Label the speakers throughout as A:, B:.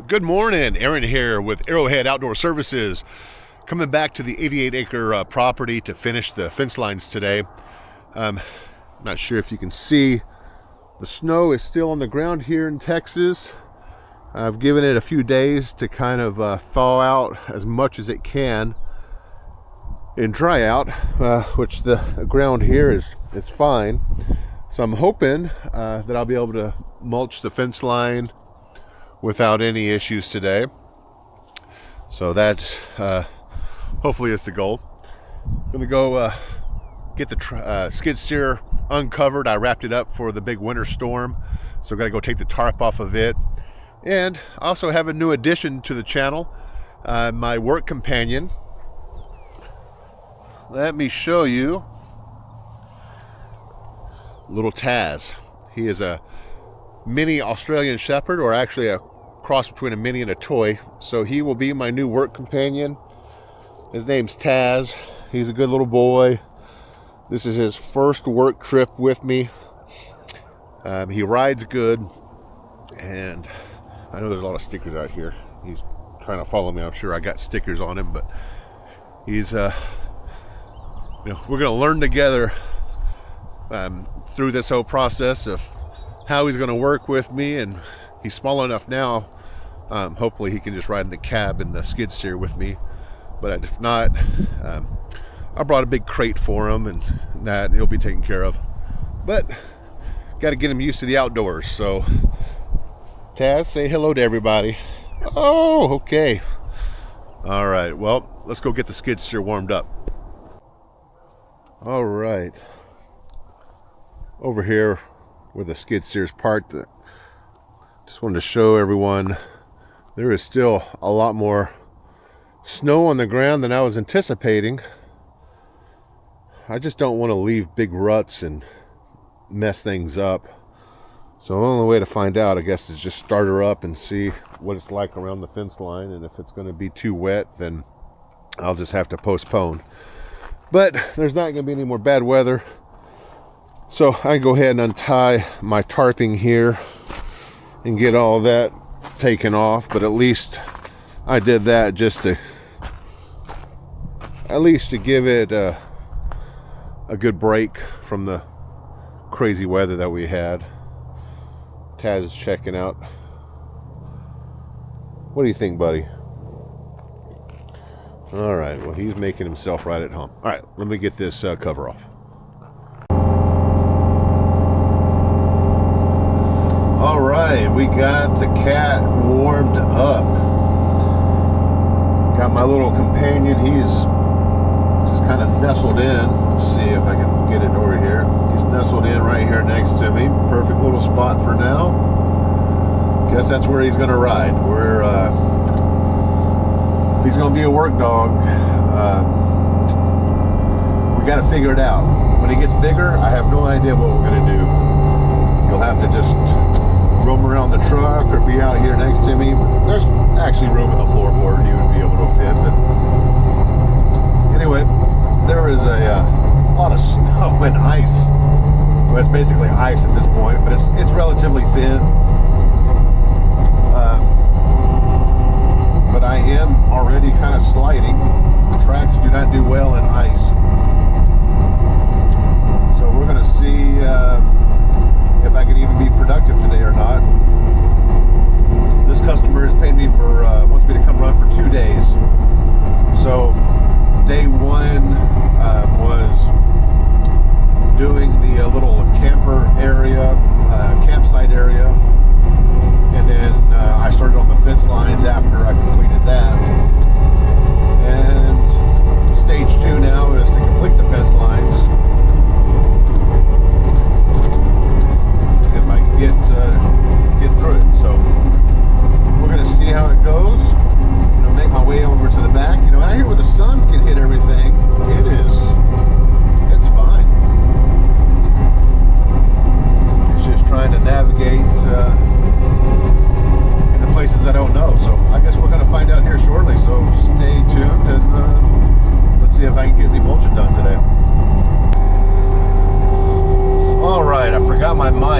A: Good morning, Aaron here with Arrowhead Outdoor Services, coming back to the 88-acre property to finish the fence lines today. Not sure if you can see, the snow is still on the ground here in Texas. I've given it a few days to kind of thaw out as much as it can and dry out, which the ground here is fine. So I'm hoping that I'll be able to mulch the fence line without any issues today. So that hopefully is the goal. I'm gonna go get the skid steer uncovered. I wrapped it up for the big winter storm, so I gotta go take the tarp off of it. And I also have a new addition to the channel, my work companion. Let me show you little Taz. He is a mini Australian Shepherd, or actually a cross between a mini and a toy. So he will be my new work companion. His name's Taz. He's a good little boy. This is his first work trip with me. He rides good, and I know there's a lot of stickers out here. He's trying to follow me. I'm sure I got stickers on him, but he's we're gonna learn together through this whole process of how he's going to work with me. And he's small enough now, hopefully he can just ride in the cab and the skid steer with me. But if not, I brought a big crate for him, and that he'll be taken care of. But got to get him used to the outdoors. So Taz, say hello to everybody. Oh, okay. All right, well, let's go get the skid steer warmed up. All right, over here where the skid steer is parked, just wanted to show everyone there is still a lot more snow on the ground than I was anticipating. I just don't want to leave big ruts and mess things up. So the only way to find out, I guess, is just start her up and see what it's like around the fence line. And if it's going to be too wet, then I'll just have to postpone. But there's not going to be any more bad weather. So I can go ahead and untie my tarping here and get all that taken off. But at least I did that just to give it a good break from the crazy weather that we had. Taz is checking out. What do you think, buddy? All right, well, he's making himself right at home. All right, let me get this cover off. All right, we got the cat warmed up. Got my little companion. He's just kind of nestled in. Let's see if I can get it over here. He's nestled in right here next to me. Perfect little spot for now. Guess that's where he's going to ride. If he's going to be a work dog, we got to figure it out. When he gets bigger, I have no idea what we're going to do. You'll have to just roam around the truck or be out here next to me. There's actually room in the floorboard. He would be able to fit. But anyway, there is a lot of snow and ice. Well, it's basically ice at this point, but it's relatively thin. But I am already kind of sliding. The tracks do not do well in ice. So we're going to see if I can even be productive today or not. This customer has paid me for, wants me to come run for 2 days. So day one was doing the little camper area, campsite area. And then I started on the fence lines after I completed that. And stage 2 now is to complete the fence lines. If I can get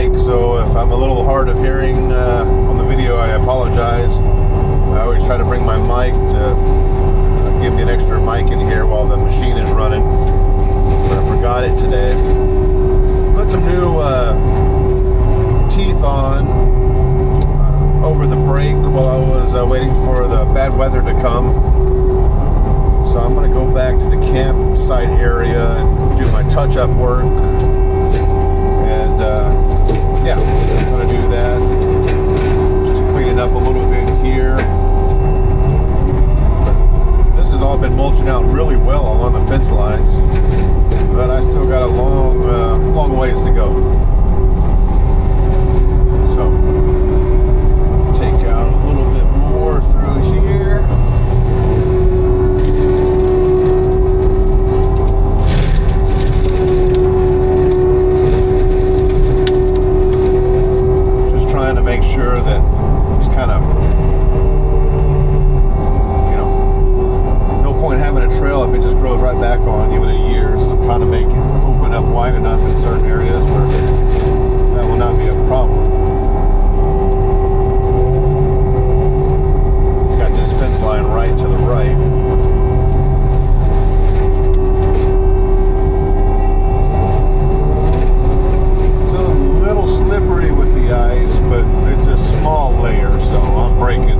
A: mic, so if I'm a little hard of hearing on the video, I apologize. I always try to bring my mic to give me an extra mic in here while the machine is running, but I forgot it today. Put some new teeth on over the break while I was waiting for the bad weather to come. So I'm going to go back to the campsite area and do my touch-up work. And yeah, I'm going to do that. Just cleaning up a little bit here. This has all been mulching out really well along the fence lines, but I still got a long ways to go. So take out a little bit more through here. Just trying to make sure that it's kind of, you know, no point having a trail if it just grows right back on you in a year. So I'm trying to make it open up wide enough in certain areas where that will not be a problem. Got this fence line right to the right. It's a little slippery with the ice, but it's a small layer, so I'm breaking.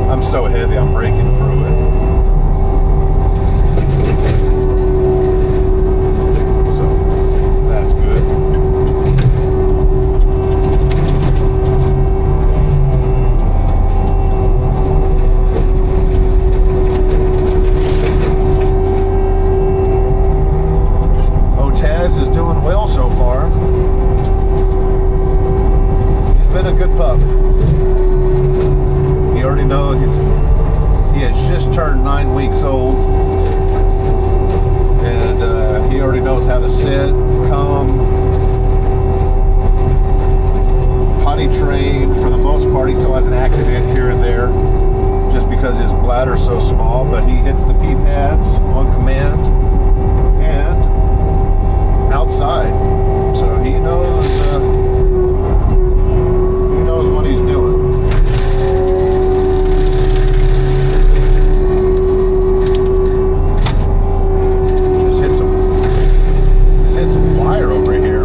A: I'm so heavy, I'm breaking through it. Is doing well so far. He's been a good pup. He already knows he has just turned 9 weeks old, and he already knows how to sit, come, potty train. For the most part, he still has an accident here and there just because his bladder's so small, but he hits the pee pads on command and outside, so he knows what he's doing. Just hit some wire over here,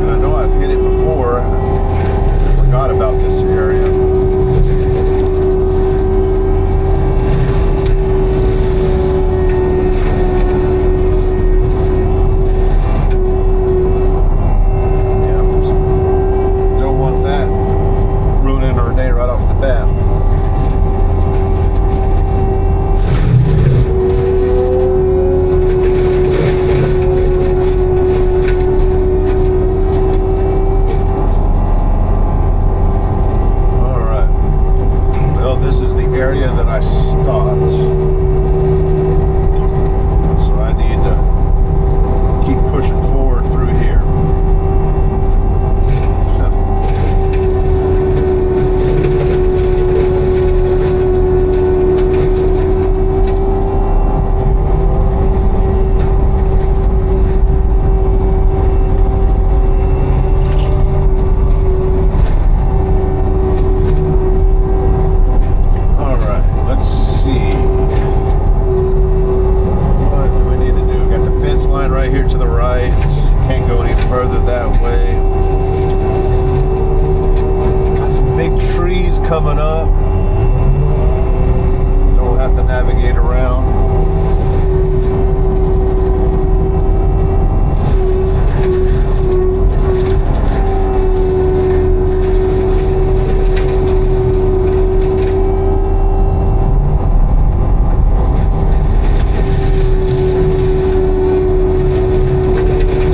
A: and I know I've hit it before. I forgot about this area. Coming up, don't have to navigate around.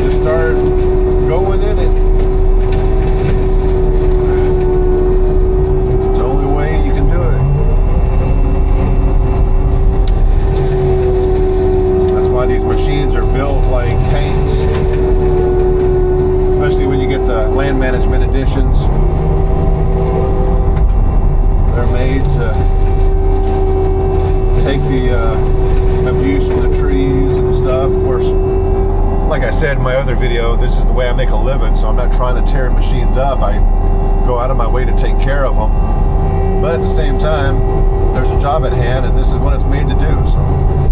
A: Just start going in it. These machines are built like tanks, especially when you get the land management editions. They're made to take the abuse from the trees and stuff. Of course, like I said in my other video, this is the way I make a living, so I'm not trying to tear machines up. I go out of my way to take care of them. But at the same time, there's a job at hand, and this is what it's made to do. So.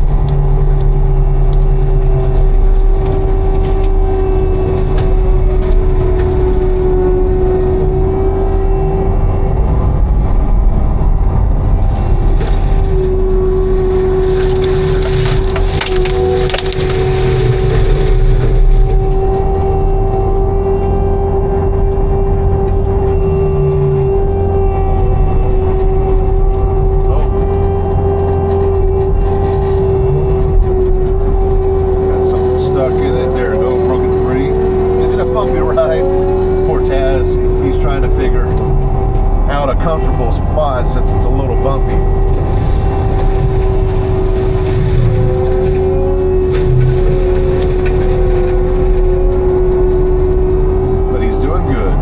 A: Comfortable spot since it's a little bumpy. But he's doing good.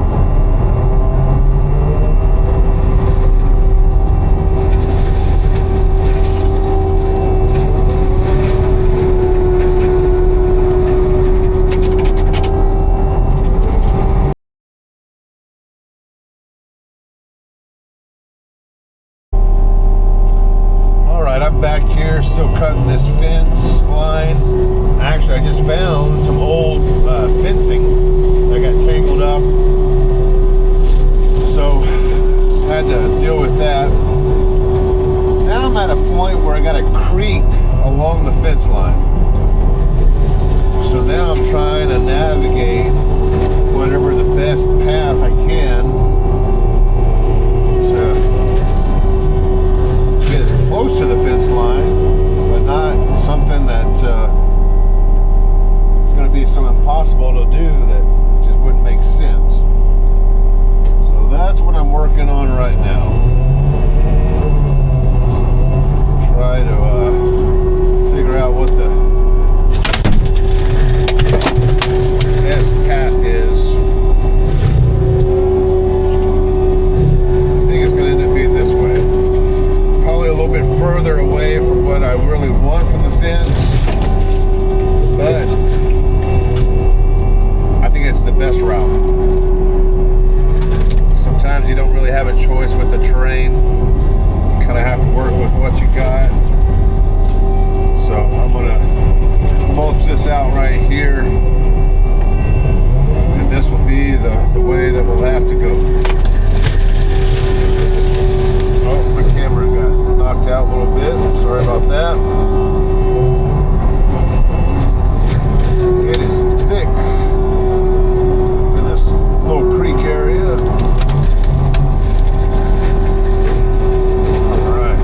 A: I'm back here still cutting this fence line. Actually, I just found some old fencing that got tangled up, so had to deal with that. Now I'm at a point where I got a creek along the fence line, so now I'm trying to navigate whatever the best path I can close to the fence line, but not something that it's going to be so impossible to do that it just wouldn't make sense. So that's what I'm working on right now. So try to figure out what the best path is. I think it's going to end up being this way. Probably a little bit further away from what I really want from the fence, but I think it's the best route. Sometimes you don't really have a choice with the terrain. You kind of have to work with what you got. So I'm gonna mulch this out right here, and this will be the way that we'll have to go. Oh, my camera got knocked out a little bit. Sorry about that. It is thick in this little creek area. Alright.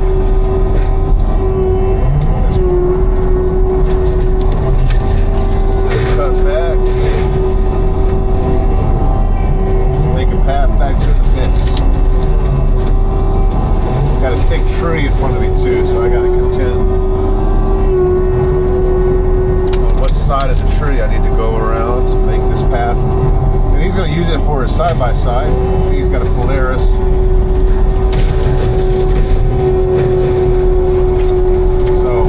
A: This cut back. Just make a path back to the fence. Got a thick tree in front of me too, so I got to contend on what side of the tree I need to go around to make this path. And he's going to use it for his side-by-side. I think he's got a Polaris. So,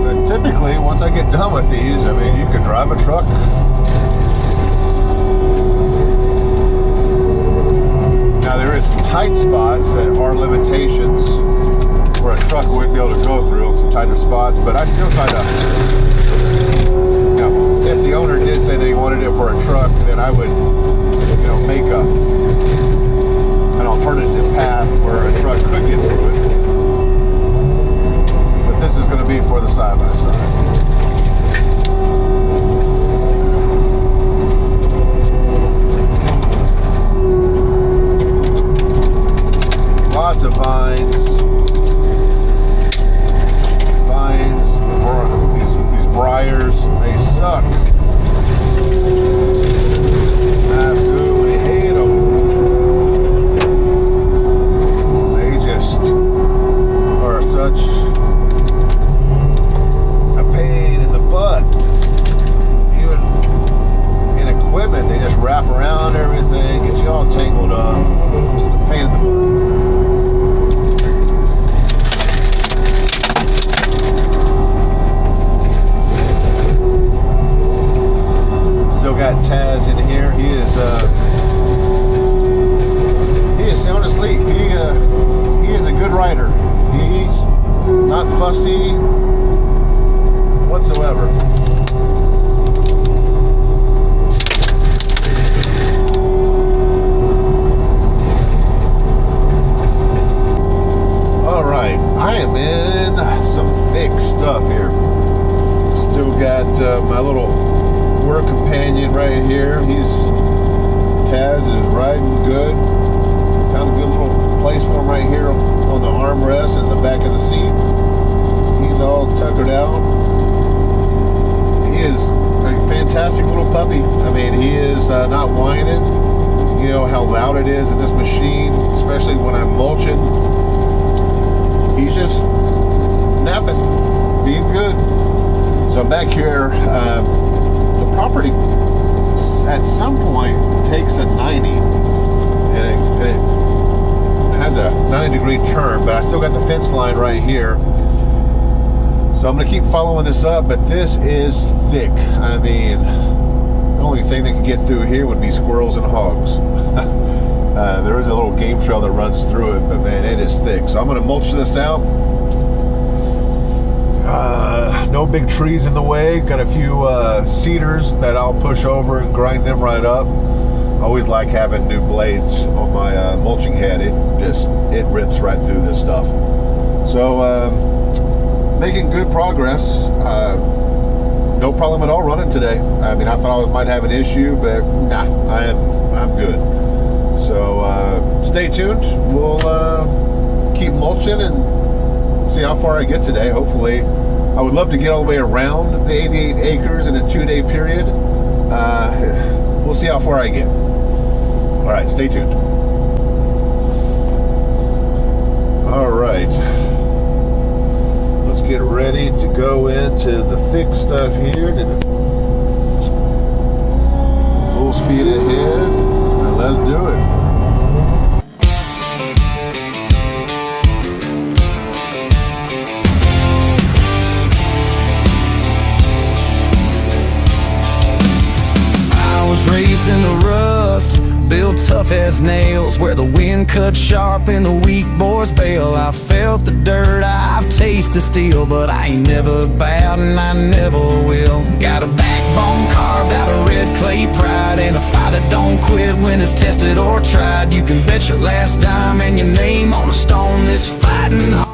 A: but typically, once I get done with these, I mean, you could drive a truck. Now there is some tight spots that are limitations where a truck wouldn't be able to go through, some tighter spots, but I still try to, you know, if the owner did say that he wanted it for a truck, then I would, you know, make an alternative path where a truck could get through it. But this is going to be for the side-by-side. Lots of vines, these briars, they suck. Absolutely hate them. They just are such a in here. He is sound asleep. He is a good rider. He's not fussy whatsoever. All right, I am in some thick stuff here. Still got my little work companion right here. Taz is riding good. Found a good little place for him right here on the armrest and the back of the seat. He's all tuckered out. He is a fantastic little puppy. I mean, he is not whining. You know how loud it is in this machine, especially when I'm mulching. He's just napping, being good. So I'm back here. The property at some point takes a 90, and it has a 90-degree turn, but I still got the fence line right here. So I'm going to keep following this up, but this is thick. I mean, the only thing that can get through here would be squirrels and hogs. There is a little game trail that runs through it, but man, it is thick. So I'm going to mulch this out. No big trees in the way. Got a few cedars that I'll push over and grind them right up. I always like having new blades on my mulching head. It rips right through this stuff. So making good progress. No problem at all running today. I mean, I thought I might have an issue, but nah, I'm good. So stay tuned. We'll keep mulching and see how far I get today. Hopefully, I would love to get all the way around the 88 acres in a 2-day period. We'll see how far I get. All right, stay tuned. All right, let's get ready to go into the thick stuff here. Full speed ahead, and let's do it.
B: Raised in the rust, built tough as nails, where the wind cut sharp and the weak boys bail. I felt the dirt, I've tasted steel, but I ain't never bowed and I never will. Got a backbone carved out of red clay pride, and a fire that don't quit when it's tested or tried. You can bet your last dime and your name on a stone this fighting heart.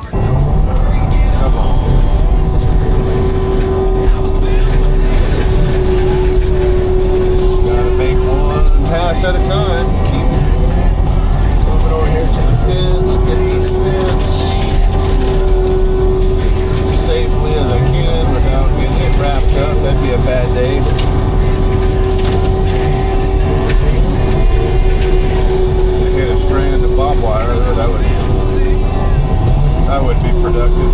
A: Pass at a time. Keep moving over here to the fence, get this fence safely as I can without getting it wrapped up. That'd be a bad day. Hit a strand of barbed wire, that would be productive.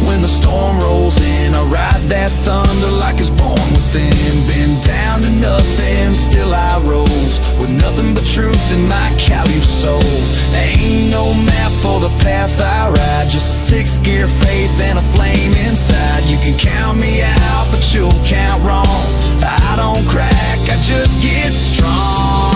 B: When the storm rolls in, I ride that thunder like it's born within. Been down to nothing, still I rose, with nothing but truth in my callous soul. There ain't no map for the path I ride, just a 6th-gear faith and a flame inside. You can count me out, but you'll count wrong. I don't crack, I just get strong.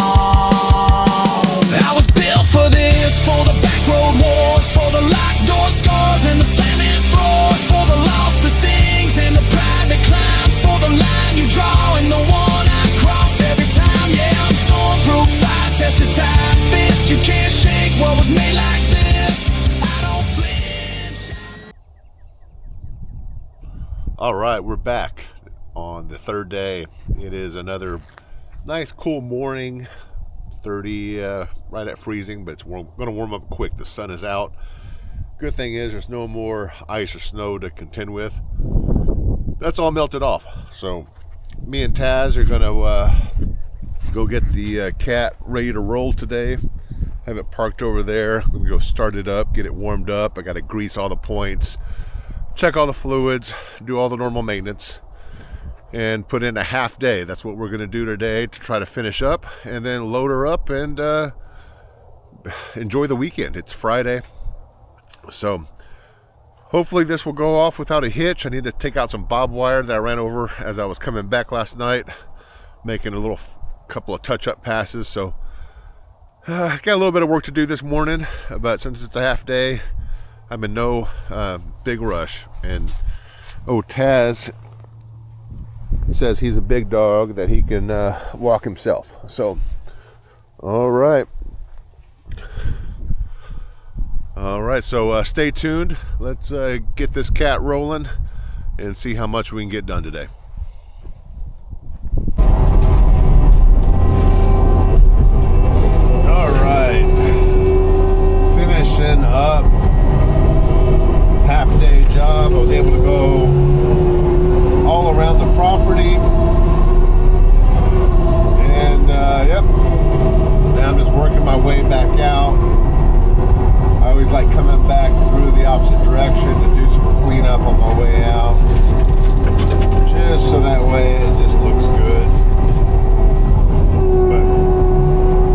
B: I was built for this, for the back road wars, for the locked door scars and the slamming floors, for the lost the stings and the pride that climbs, for the line you draw and the one I cross every time. Yeah, I'm stormproof, fire tested, tight fist. You can't shake what was made like this. I don't flinch.
A: All right, we're back on the 3rd day. It is another nice cool morning. 30 right at freezing, but it's going to warm up quick. The sun is out. Good thing is there's no more ice or snow to contend with. That's all melted off. So me and Taz are going to go get the cat ready to roll today. Have it parked over there. I'm going to go start it up, get it warmed up. I got to grease all the points, check all the fluids, do all the normal maintenance, and put in a half day. That's what we're going to do today to try to finish up, and then load her up and enjoy the weekend. It's Friday, so Hopefully this will go off without a hitch. I need to take out some bob wire that I ran over as I was coming back last night, making a couple of touch-up passes. So got a little bit of work to do this morning, but since it's a half day, I'm in no big rush. And Taz says he's a big dog, that he can walk himself. So all right, so stay tuned. Let's get this cat rolling and see how much we can get done today. All right, finishing up half-day job. I was able to go all around the property, and yep, now I'm just working my way back out. I always like coming back through the opposite direction to do some cleanup on my way out, just so that way it just looks good. But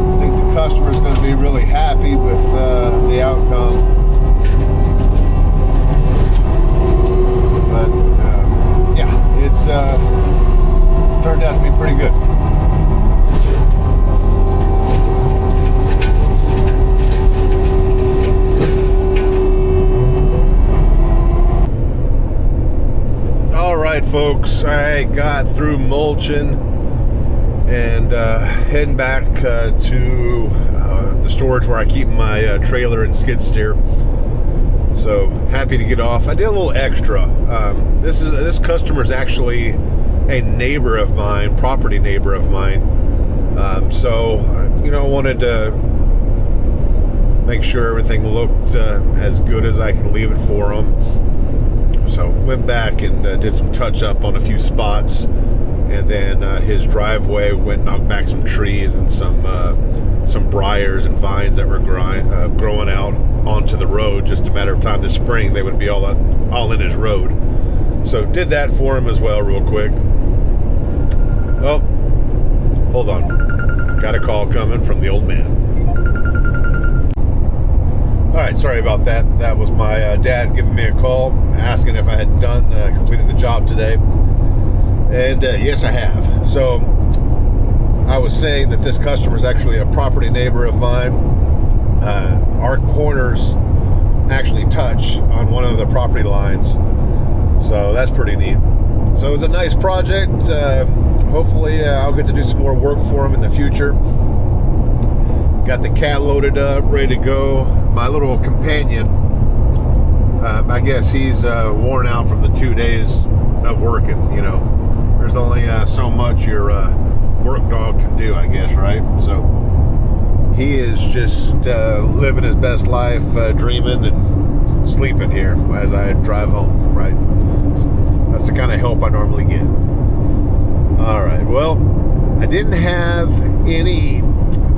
A: I think the customer's going to be really happy with the outcome. But yeah, it's turned out to be pretty good. All right, folks, I got through mulching and heading back to the storage where I keep my trailer and skid steer. So happy to get off. I did a little extra. This customer is actually a neighbor of mine, property neighbor of mine. So I wanted to make sure everything looked as good as I can leave it for them. So went back and did some touch up on a few spots, and then his driveway went and knocked back some trees and some briars and vines that were growing out onto the road. Just a matter of time this spring they would be all in his road. So did that for him as well real quick. Oh, hold on, got a call coming from the old man. All right, sorry about that. That was my dad giving me a call, asking if I had completed the job today. And yes, I have. So I was saying that this customer is actually a property neighbor of mine. Our corners actually touch on one of the property lines. So that's pretty neat. So it was a nice project. Hopefully I'll get to do some more work for him in the future. Got the cat loaded up, ready to go. My little companion, I guess he's worn out from the 2 days of working. There's only so much your work dog can do, I guess, right? So he is just living his best life, dreaming and sleeping here as I drive home, right? That's the kind of help I normally get. All right, well, I didn't have any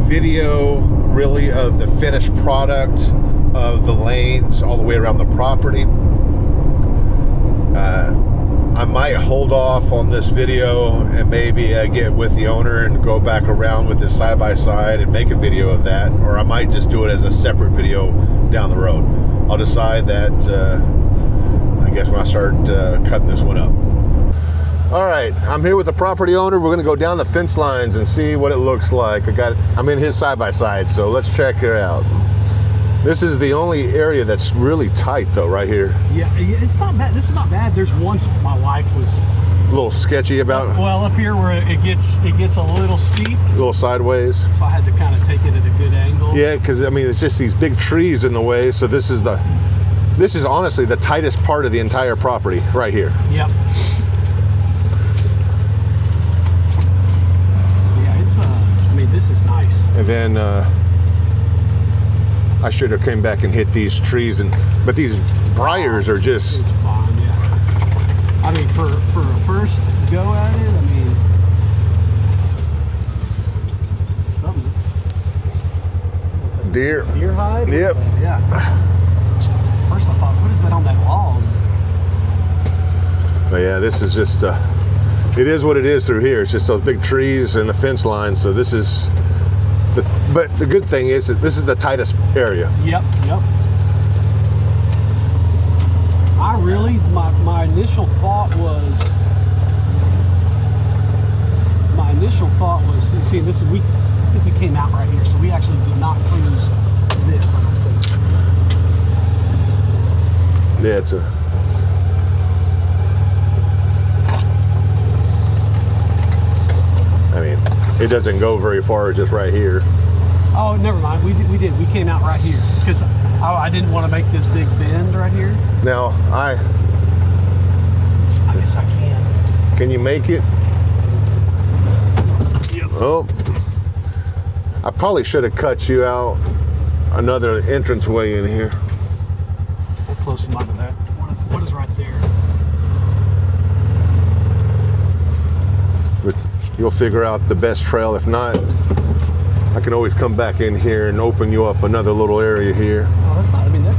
A: video really of the finished product of the lanes all the way around the property. I might hold off on this video and maybe get with the owner and go back around with this side-by-side and make a video of that, or I might just do it as a separate video down the road. I'll decide that I guess when I start cutting this one up. All right, I'm here with the property owner. We're gonna go down the fence lines and see what it looks like. I'm in his side-by-side, so let's check it out. This is the only area that's really tight though, right here.
C: Yeah, it's not bad. This is not bad. There's once my wife was
A: A little sketchy about.
C: Well, up here where it gets a little steep.
A: A little sideways.
C: So I had to kind of take it at a good angle.
A: Yeah, because I mean it's just these big trees in the way. So this is honestly the tightest part of the entire property right here.
C: Yep. Yeah, it's I mean this is nice.
A: And then I should have came back and hit these trees, but these briars are just.
C: It's fine, yeah. I mean, for a first go at it, I mean, something.
A: Deer
C: hide?
A: Yep.
C: Yeah. First I thought, what is that on that log?
A: But yeah, this is just, it is what it is through here. It's just those big trees and the fence line. So this is, but the good thing is that this is the tightest area.
C: Yep. really. My initial thought was. See, this is I think we came out right here, so we actually did not cruise this. I don't think.
D: Yeah, it's a. I mean, it doesn't go very far, just right here.
C: Oh, never mind. We did. We came out right here because I didn't want to make this big bend right here.
D: Now,
C: I guess I can.
D: Can you make it?
C: Yep.
D: Oh, I probably should have cut you out another entranceway in here.
C: How close am I to that? What is right there?
D: But you'll figure out the best trail. If not, I can always come back in here and open you up another little area here.
C: Oh, that's not. I mean, that's.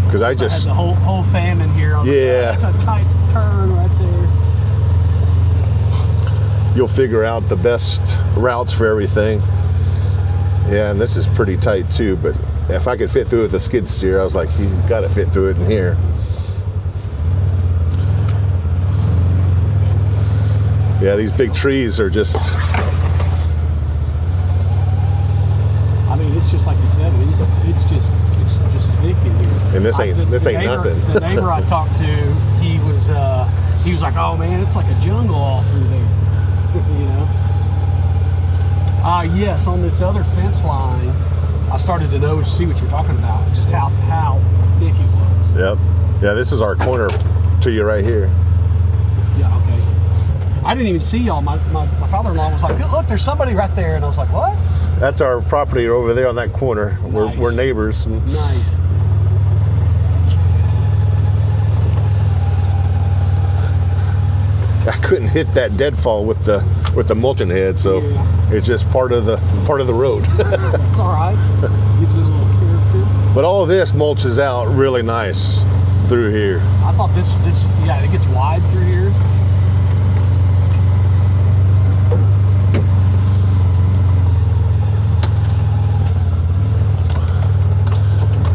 D: Because I
C: had
D: just.
C: the whole fam in here.
D: Yeah.
C: That's a tight turn right there.
D: You'll figure out the best routes for everything. Yeah, and this is pretty tight too, but if I could fit through with the skid steer, I was like, he's got to fit through it in here. Yeah, these big trees are just.
C: I mean, it's just like you said. I mean, it's just thick in here.
D: And this ain't
C: The neighbor,
D: nothing.
C: The neighbor I talked to, he was like, oh man, it's like a jungle all through there. You know. Yes, on this other fence line, I started to see what you're talking about, just how thick it was.
D: Yep. Yeah, this is our corner to you right here.
C: Yeah, okay. I didn't even see y'all. My father-in-law was like, look, there's somebody right there. And I was like, what?
D: That's our property over there on that corner.
C: Nice.
D: We're neighbors.
C: Nice.
D: I couldn't hit that deadfall with the mulching head, so
C: Yeah.
D: it's just part of the road.
C: It's all right. Gives it a little character.
D: But all of this mulches out really nice through here.
C: I thought this yeah, it gets wide through here.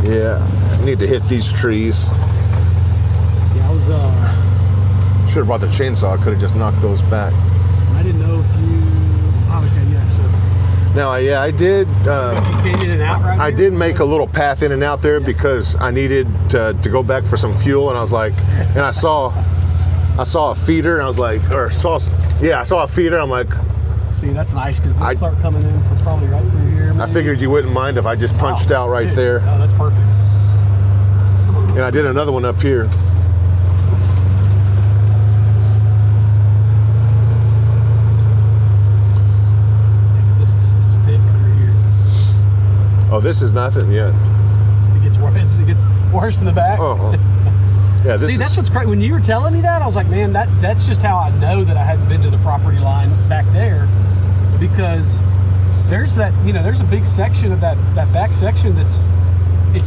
D: Yeah, I need to hit these trees.
C: Yeah, I was
D: Should have brought the chainsaw. Could have just knocked those back.
C: I didn't know if you. Oh, okay, yeah. So
D: Now, yeah, I did.
C: if you came in and out right
D: I
C: here?
D: did make a little path in and out there because I needed to go back for some fuel, and I was like, and I saw a feeder, and I was like, I saw a feeder. I'm like,
C: See, that's nice because they'll start coming in for probably right through here.
D: I figured you wouldn't mind if I just punched out right
C: Dude.
D: there,
C: Oh, that's perfect.
D: and I did another one up here.
C: It's thick through here.
D: Oh, this is nothing yet.
C: It gets worse in the back.
D: Uh-huh. Yeah, this
C: See,
D: is,
C: that's what's great. When you were telling me that, I was like, man, that's just how I know that I hadn't been to the property line back there, because there's there's a big section of that back section it's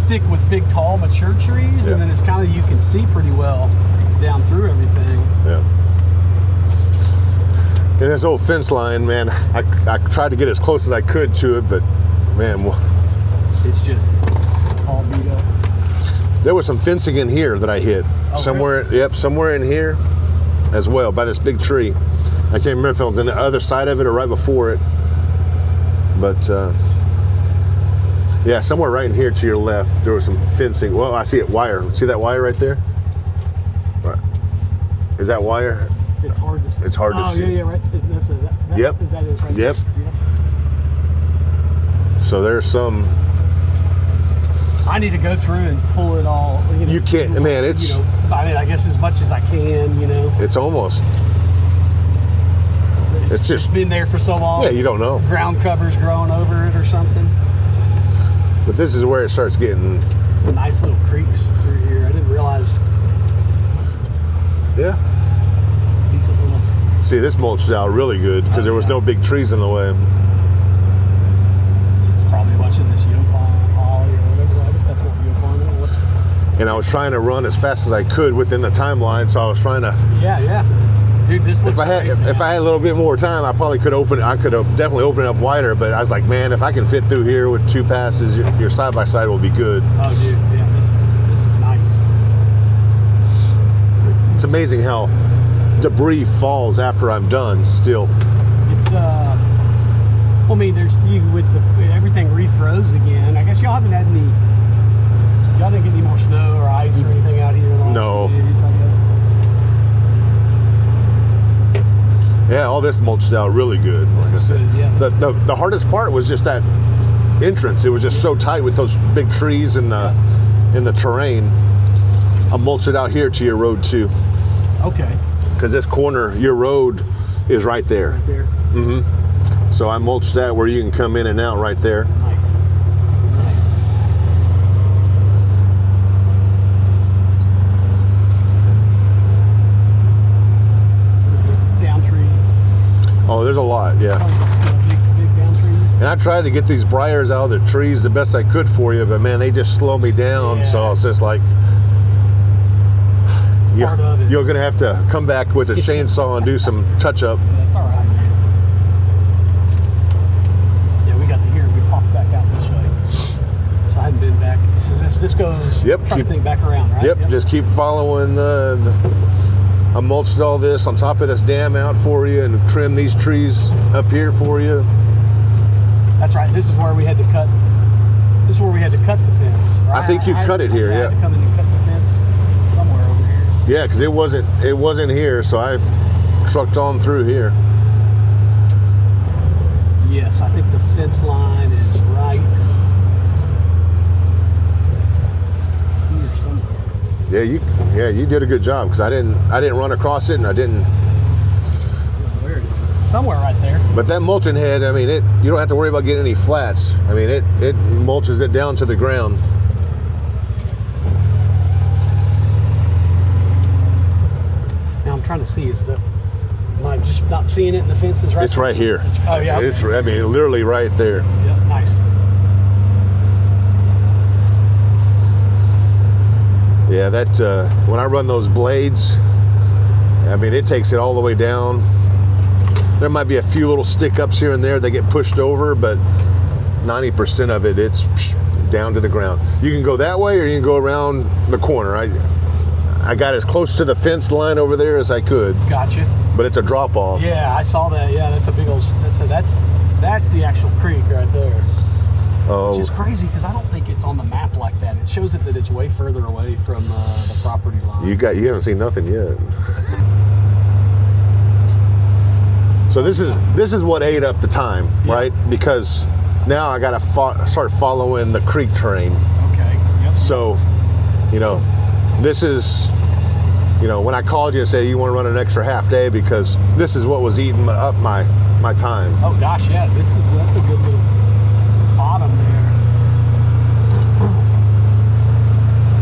C: thick with big, tall, mature trees,
D: Yeah.
C: and then it's kind of, you can see pretty well down through everything.
D: yeah. And this old fence line, man, I tried to get as close as I could to it, but man,
C: It's just all beat up.
D: there was some fencing in here that I hit.
C: Oh,
D: Somewhere,
C: really?
D: yep, somewhere in here as well, by this big tree. I can't remember if it was on the other side of it or right before it. But yeah, somewhere right in here to your left, there was some fencing. Well, I see it wire. See that wire right there? Right. Is that wire?
C: It's hard to see.
D: It's hard to see.
C: Oh, yeah, right.
D: Yep.
C: That is right.
D: Yep.
C: There. Yep.
D: So there's some.
C: I need to go through and pull it all.
D: You can't, man, it's.
C: I mean, I guess as much as I can,
D: It's almost. It's just.
C: been there for so long.
D: Yeah, you don't know.
C: Ground cover's growing over it or something.
D: But this is where it starts getting.
C: Some nice little creeks through here. I didn't realize.
D: Yeah.
C: Decent little.
D: See, this mulched out really good because there was no big trees in the way.
C: It's probably a bunch of this yopon, holly, or whatever. I guess that's not yopon.
D: And I was trying to run as fast as I could within the timeline, so I was trying to.
C: Yeah. Dude, this looks
D: If I had
C: great, man.
D: if I had a little bit more time, I probably could open. I could have definitely opened it up wider. But I was like, man, if I can fit through here with 2 passes, your side by side will be good.
C: Oh, dude, yeah, this is nice.
D: It's amazing how debris falls after I'm done. Still,
C: It's well, I mean, there's you with everything refroze again. I guess y'all haven't had any. Y'all didn't get any more snow or ice or anything out here in the last
D: No.
C: few days, I guess.
D: yeah, all this mulched out really good. Like I
C: This is
D: said.
C: good, yeah.
D: The hardest part was just that entrance. It was just so tight with those big trees in the terrain. I mulched it out here to your road too,
C: Okay.
D: because this corner, your road is right there.
C: Right there.
D: So I mulched that where you can come in and out right there.
C: Nice. Nice. Down tree.
D: Oh, there's a lot, yeah.
C: Big down trees.
D: And I tried to get these briars out of the trees the best I could for you, but man, they just slow me down.
C: Yeah.
D: So it's just like,
C: Part of it.
D: you're gonna have to come back with a chainsaw and do some touch up.
C: That's all right, man. Yeah, we got to here. We popped back out this way. So I hadn't been back. This goes.
D: Yep,
C: I'm trying
D: keep-
C: to think back around, right?
D: Yep, just keep following I mulched all this on top of this dam out for you and trim these trees up here for you.
C: That's right. This is where we had to cut. This is where we had to cut the fence. Right?
D: I think you cut it here,
C: I had
D: yeah.
C: to come in and cut the fence somewhere over here.
D: Yeah, because it wasn't here, so I trucked on through here.
C: Yes, I think the fence line is right here somewhere.
D: Yeah, you did a good job because I didn't run across it and I didn't.
C: Where it is? Somewhere right there.
D: But that mulching head, I mean, you don't have to worry about getting any flats. I mean, it mulches it down to the ground.
C: Now I'm trying to see. Am I just not seeing it in the fences right?
D: It's right here.
C: Oh yeah. Okay.
D: It's, I mean, literally right there.
C: Yeah, nice.
D: Yeah, that when I run those blades, I mean, it takes it all the way down. There might be a few little stick ups here and there that get pushed over, but 90% of it, it's down to the ground. You can go that way or you can go around the corner. I got as close to the fence line over there as I could,
C: Gotcha.
D: but it's a drop off.
C: Yeah, I saw that. Yeah, that's a big old. That's the actual creek right there. Which is crazy because I don't think it's on the map like that. It shows it that it's way further away from the property line.
D: You haven't seen nothing yet. So this is what ate up the time, right? Because now I got to start following the creek train.
C: Okay. Yep.
D: So, this is, when I called you and said you want to run an extra half day because this is what was eating up my time.
C: Oh gosh, yeah. That's a good little bottom there.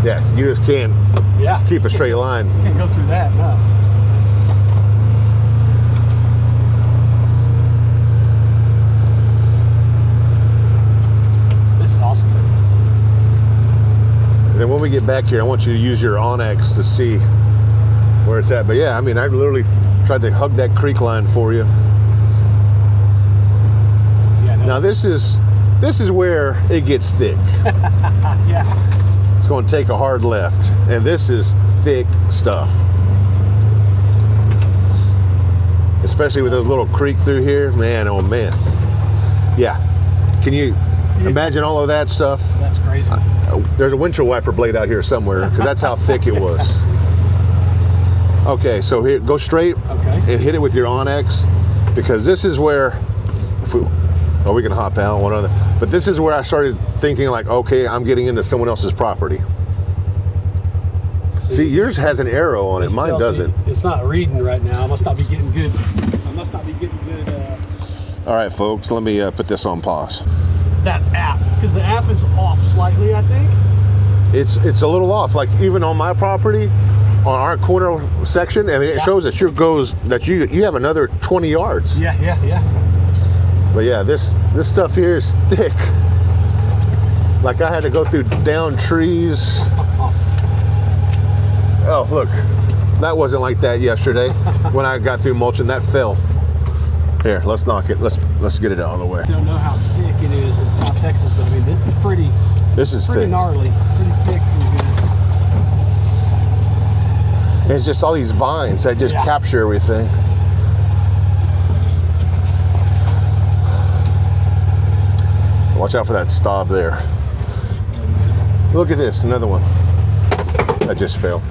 D: Yeah, you just can't
C: Yeah.
D: keep a straight line.
C: Can't go through that. No. This is awesome.
D: And then when we get back here, I want you to use your Onyx to see where it's at. But yeah, I mean, I literally tried to hug that creek line for you.
C: Yeah. No.
D: Now this is where it gets thick.
C: Yeah.
D: It's going to take a hard left, and this is thick stuff. Especially with this little creek through here, man, oh man. Yeah. Can you imagine all of that stuff?
C: That's crazy.
D: There's a windshield wiper blade out here somewhere, because that's how thick it was. Okay, so here, go straight
C: Okay.
D: and hit it with your Onyx, because this is where, we can hop out, one other. But this is where I started thinking like, okay, I'm getting into someone else's property. See, yours has an arrow on it,
C: This
D: mine
C: tells me
D: doesn't.
C: It's not reading right now. I must not be getting good.
D: All right, folks, let me put this on pause.
C: That app, because the app is off slightly, I think.
D: It's a little off. Like even on my property, on our corner section, I mean, it shows that you have another 20 yards.
C: Yeah.
D: But yeah, this stuff here is thick. Like I had to go through down trees. Oh, look That wasn't like that yesterday when I got through mulching. That fell. Here, let's knock it. Let's get it out of the way.
C: Don't know how thick it is in South Texas, but I mean, this is pretty.
D: This is
C: pretty
D: thick.
C: Gnarly, pretty thick.
D: And it's just all these vines that just capture everything. Watch out for that stop there. Look at this, another one. That just fell.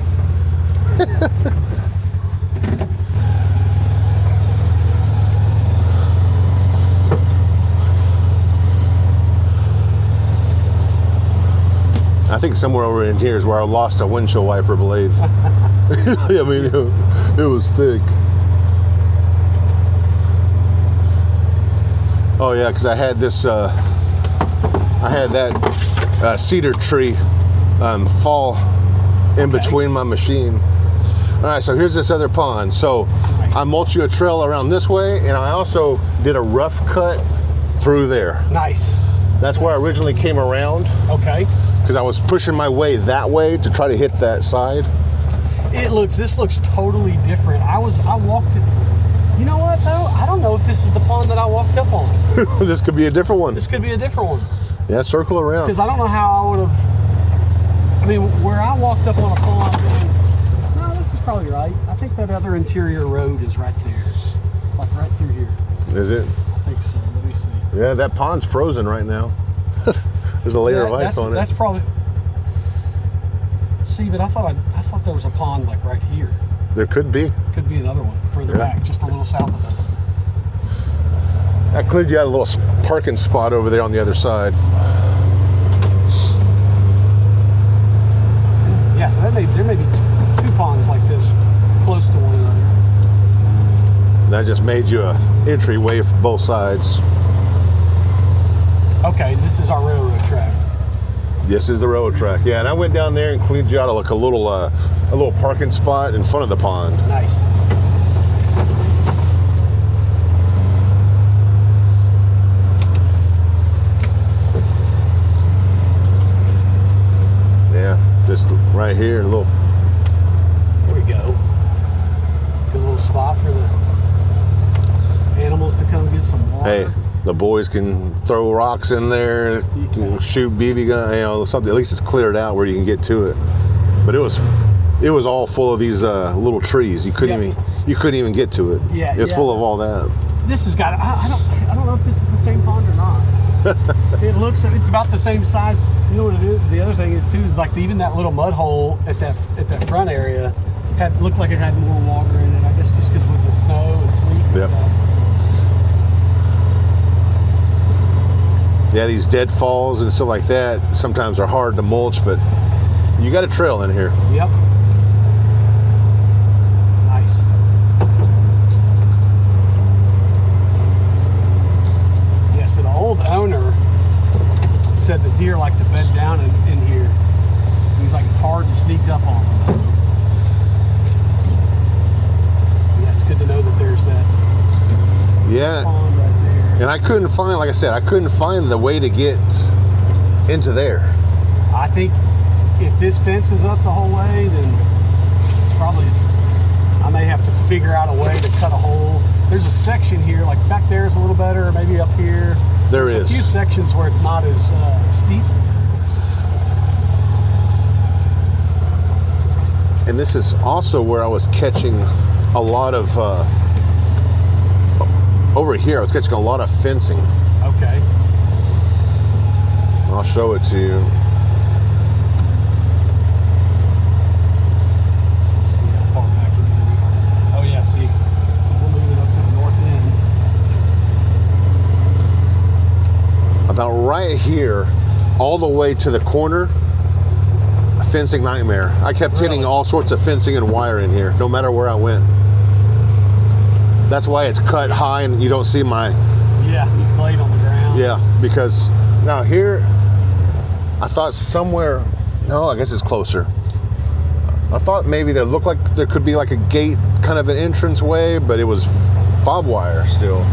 D: I think somewhere over in here is where I lost a windshield wiper blade. I mean, it was thick. Oh yeah, because I had this, I had that cedar tree fall in between my machine. All right, so here's this other pond. So I mulched you a trail around this way, and I also did a rough cut through there.
C: Nice.
D: That's where I originally came around.
C: Okay.
D: Because I was pushing my way that way to try to hit that side.
C: This looks totally different. I walked it. You know what though? I don't know if this is the pond that I walked up on.
D: This could be a different one.
C: This could be a different one.
D: Yeah, circle around.
C: Because I don't know how I would have. I mean, where I walked up on a pond is. No, this is probably right. I think that other interior road is right there, like right through here.
D: Is it?
C: I think so. Let me see.
D: Yeah, that pond's frozen right now. There's a layer of ice on it.
C: That's probably. See, but I thought there was a pond like right here.
D: There could be.
C: Could be another one further back, just a little south of us.
D: I cleared you out a little parking spot over there on the other side.
C: Yeah, so there may be two ponds like this close to one another.
D: That just made you a entryway for both sides.
C: Okay, this is our railroad track.
D: This is the railroad track. Yeah, and I went down there and cleaned you out like a little parking spot in front of the pond.
C: Nice.
D: Yeah, just right here, a little.
C: There we go. Good little spot for the animals to come get some water.
D: Hey, the boys can throw rocks in there, shoot BB gun, something. At least it's cleared out where you can get to it. But it was all full of these little trees. You couldn't even get to it.
C: Yeah,
D: it's full of all that.
C: This has got. I don't know if this is the same pond or not. It's about the same size. You know what it is? The other thing is too is like even that little mud hole at that front area looked like it had more water in it. I guess just because with the snow and sleet and stuff.
D: Yeah, these deadfalls and stuff like that sometimes are hard to mulch, but you got a trail in here.
C: Yep. Nice. Yeah, so the old owner said the deer like to bed down in here. He's like, it's hard to sneak up on them. Yeah, it's good to know that there's that pond right there.
D: And I couldn't find, like I said, the way to get into there.
C: I think if this fence is up the whole way, then I may have to figure out a way to cut a hole. There's a section here, like back there is a little better, or maybe up here. There's a few sections where it's not as steep.
D: And this is also where I was catching a lot of, over here, I was catching a lot of fencing.
C: Okay.
D: I'll show it to you.
C: Let's see how far back we are. Oh yeah, see, we're moving up to the north end.
D: About right here, all the way to the corner, a fencing nightmare. I kept hitting all sorts of fencing and wire in here, no matter where I went. That's why it's cut high and you don't see my
C: blade on the ground.
D: Yeah, because now here, I thought somewhere, no, I guess it's closer. I thought maybe there looked like there could be like a gate, kind of an entrance way, but it was barbed wire still.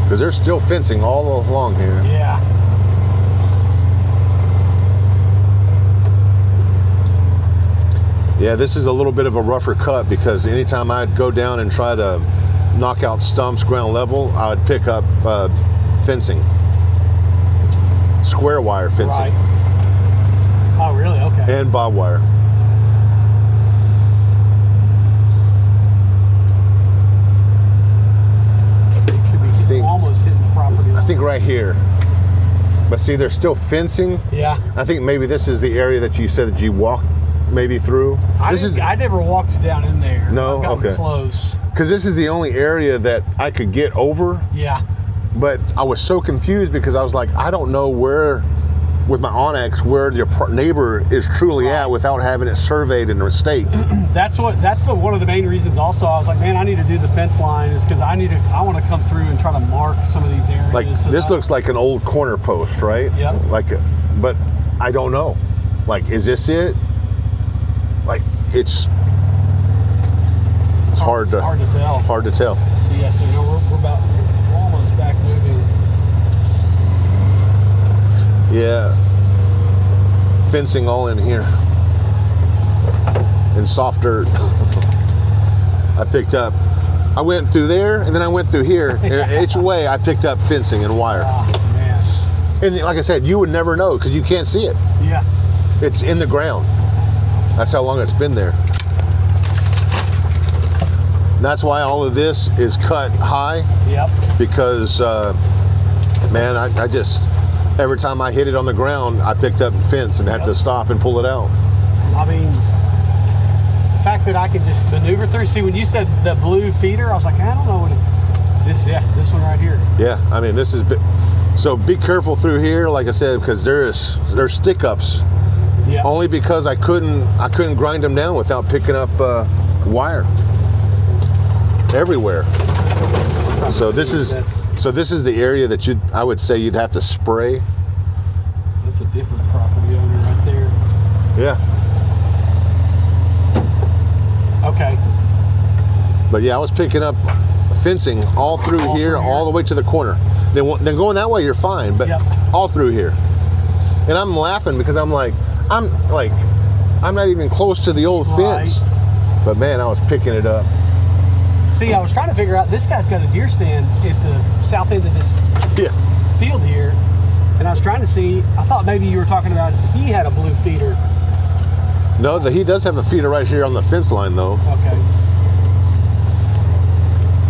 D: Because there's still fencing all along here.
C: Yeah.
D: Yeah, this is a little bit of a rougher cut because anytime I'd go down and try to knock out stumps ground level, I would pick up fencing. Square wire fencing.
C: Right. Oh, really? Okay.
D: And barbed wire.
C: Should be almost hitting the property line.
D: I think right here. But see, there's still fencing.
C: Yeah.
D: I think maybe this is the area that you said that you walked maybe through.
C: I never walked down in there.
D: No?
C: I've gotten
D: Okay.
C: close.
D: Because this is the only area that I could get over.
C: Yeah.
D: But I was so confused because I was like, I don't know where, with my Onyx, where your neighbor is truly at without having it surveyed and staked.
C: That's one of the main reasons. Also, I was like, man, I need to do the fence line is because I want to come through and try to mark some of these areas.
D: Like
C: so
D: this looks like an old corner post, right?
C: Yep.
D: But I don't know. Like, is this it? Like, it's hard to
C: tell.
D: Hard to tell.
C: So yeah, so we're almost back moving.
D: Yeah. Fencing all in here. And soft dirt. I picked up. I went through there and then I went through here. And each way I picked up fencing and wire.
C: Oh man.
D: And like I said, you would never know because you can't see it.
C: Yeah.
D: It's in the ground. That's how long it's been there. That's why all of this is cut high. Yep. Because, man, I just, every time I hit it on the ground, I picked up fence and had to stop and pull it out.
C: I mean, the fact that I can just maneuver through. See, when you said the blue feeder, I was like, I don't know what this one right here.
D: Yeah, I mean, this is, so be careful through here, like I said, because there's stick ups. Yeah. Only because I couldn't grind them down without picking up wire everywhere. So this is the area that I would say you'd have to spray.
C: So that's a different property owner right there.
D: Yeah.
C: Okay.
D: But yeah, I was picking up fencing all through here, all the way to the corner. Then going that way, you're fine, but all through here. And I'm laughing because I'm not even close to the old fence. But man, I was picking it up.
C: See, I was trying to figure out, this guy's got a deer stand at the south end of this field here. And I was trying to see, I thought maybe you were talking about he had a blue feeder.
D: No, he does have a feeder right here on the fence line though.
C: Okay.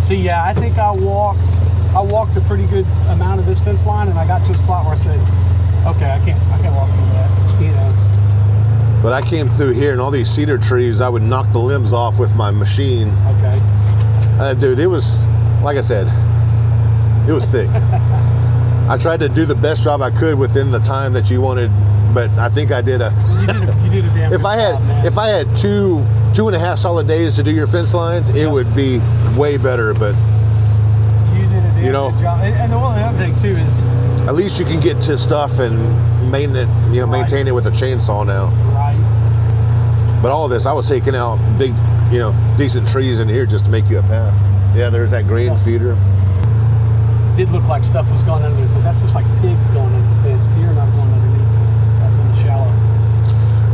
C: See, yeah, I think I walked a pretty good amount of this fence line and I got to a spot where I said, okay, I can't walk through that, you know.
D: But I came through here and all these cedar trees, I would knock the limbs off with my machine.
C: Okay.
D: Dude, it was, like I said, it was thick. I tried to do the best job I could within the time that you wanted, but I think I did
C: you did a damn
D: if
C: good
D: I had
C: job, man.
D: If I had two and a half solid days to do your fence lines, it would be way better. But
C: you did a damn good job. And the other thing too is,
D: at least you can get to stuff and maintain it with a chainsaw now.
C: Right.
D: But all of this, I was taking out big, decent trees in here just to make you a path. Yeah, there's that grain feeder.
C: It did look like stuff was going under, but that's just like pigs going under the fence. Deer not going underneath. That little shallow.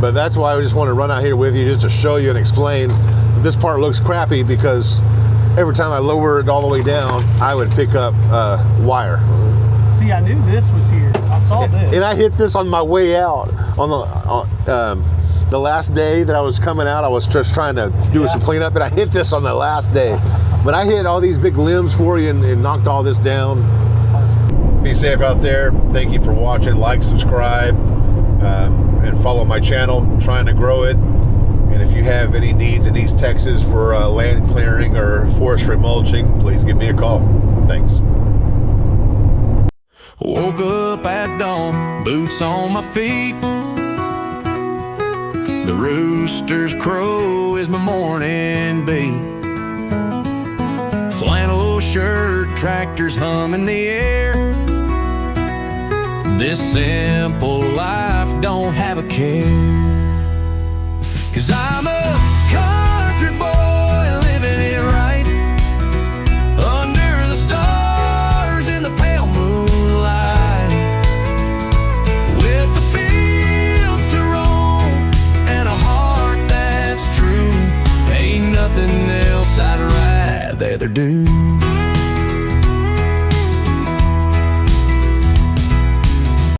D: But that's why I just want to run out here with you just to show you and explain. This part looks crappy because every time I lower it all the way down, I would pick up wire.
C: See, I knew this was here. I saw this.
D: And I hit this on my way out. On the last day that I was coming out, I was just trying to do some cleanup, and I hit this on the last day. But I hit all these big limbs for you and knocked all this down. Be safe out there. Thank you for watching. Like, subscribe, and follow my channel. I'm trying to grow it. And if you have any needs in East Texas for land clearing or forestry mulching, please give me a call. Thanks.
B: Woke up at dawn, boots on my feet. The rooster's crow is my morning beat. Flannel shirt, tractors hum in the air. This simple life don't have a care. 'Cause I'm a country boy living it right, under the stars in the pale moonlight, with the fields to roam and a heart that's there they're doomed.